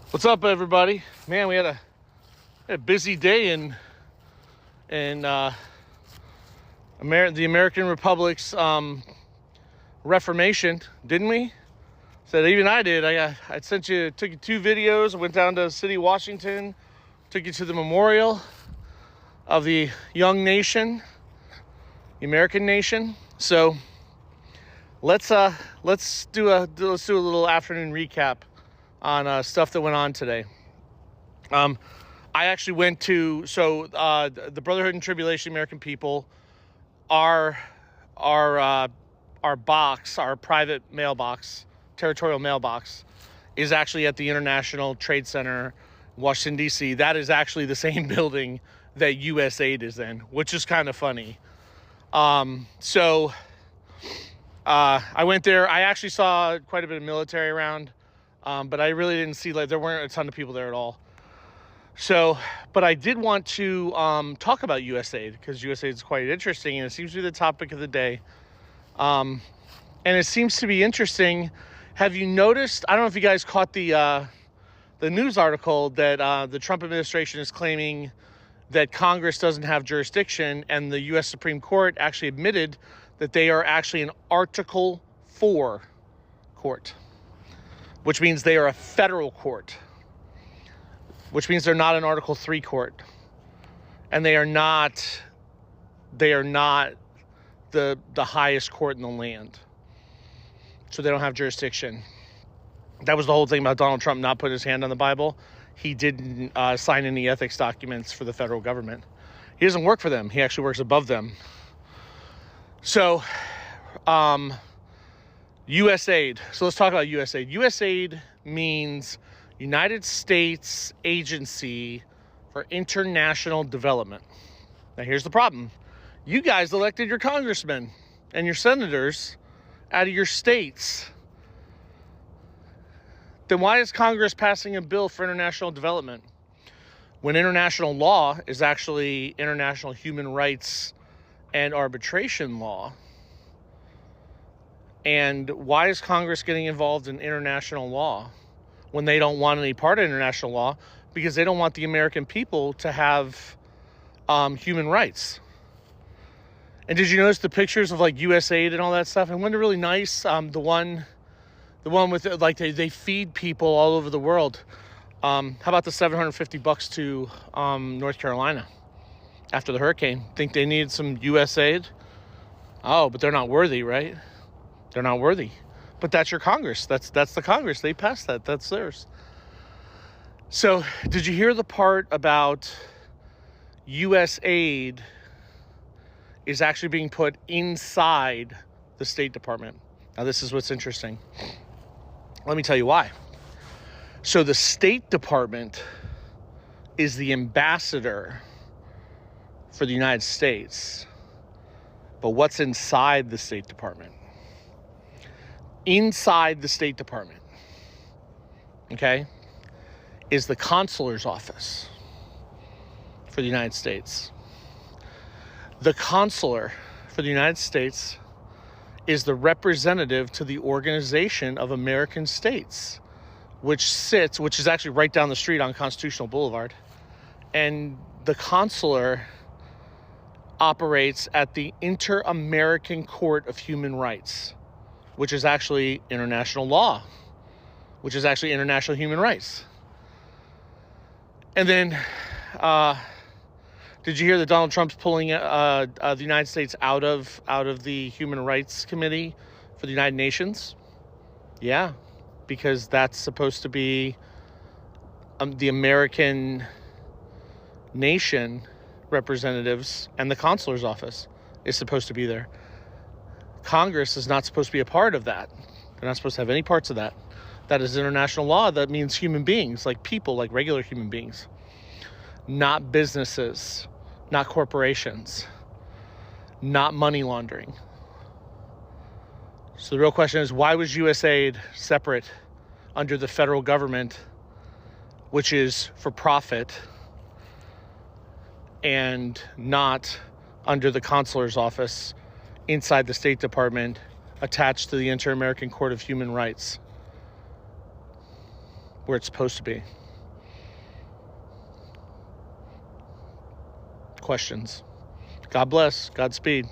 What's up, everybody? Man, we had a busy day in the American Republic's Reformation, didn't we? So even I did. I took you 2 videos. I went down to City, Washington, took you to the memorial of the young nation, the American nation. So let's do a little afternoon recap on stuff that went on today. I actually went to the Brotherhood and Tribulation American People. Our box, our private mailbox, territorial mailbox, is actually at the International Trade Center, Washington, D.C. That is actually the same building that USAID is in, which is kind of funny. I went there. I actually saw quite a bit of military around, but I really didn't see, there weren't a ton of people there at all. So, but I did want to talk about USAID, because USAID is quite interesting, and it seems to be the topic of the day. And it seems to be interesting. Have you noticed, I don't know if you guys caught the news article that the Trump administration is claiming that Congress doesn't have jurisdiction, and the U.S. Supreme Court actually admitted that they are actually an Article 4 court, which means they are a federal court, which means they're not an Article 3 court, and they are not the highest court in the land, so they don't have jurisdiction. That was the whole thing about Donald Trump not putting his hand on the Bible. He didn't sign any ethics documents for the federal government. He doesn't work for them. He actually works above them. So, USAID. So let's talk about USAID. USAID means United States Agency for International Development. Now, here's the problem. You guys elected your congressmen and your senators out of your states. Then why is Congress passing a bill for international development when international law is actually international human rights and arbitration law? And why is Congress getting involved in international law when they don't want any part of international law? Because they don't want the American people to have human rights. And did you notice the pictures of USAID and all that stuff? And wasn't it really nice? The one with they feed people all over the world. How about the $750 to North Carolina after the hurricane? Think they needed some USAID? Oh, but they're not worthy, right? They're not worthy. But that's your Congress. That's the Congress. They passed that. That's theirs. So did you hear the part about USAID is actually being put inside the State Department? Now, this is what's interesting. Let me tell you why. So the State Department is the ambassador for the United States. But what's inside the State Department? Inside the State Department, okay, is the consular's office for the United States. The consular for the United States is the representative to the Organization of American States, which is actually right down the street on Constitutional Boulevard. And the consular operates at the Inter-American Court of Human Rights, which is actually international law, which is actually international human rights. And then, did you hear that Donald Trump's pulling the United States out of the Human Rights Committee for the United Nations? Yeah, because that's supposed to be the American nation representatives, and the consular's office is supposed to be there. Congress is not supposed to be a part of that. They're not supposed to have any parts of that. That is international law. That means human beings, like people, like regular human beings, not businesses, not corporations, not money laundering. So the real question is, why was USAID separate under the federal government, which is for profit, and not under the consular's office inside the State Department attached to the Inter-American Court of Human Rights? where it's supposed to be. Questions. God bless. Godspeed.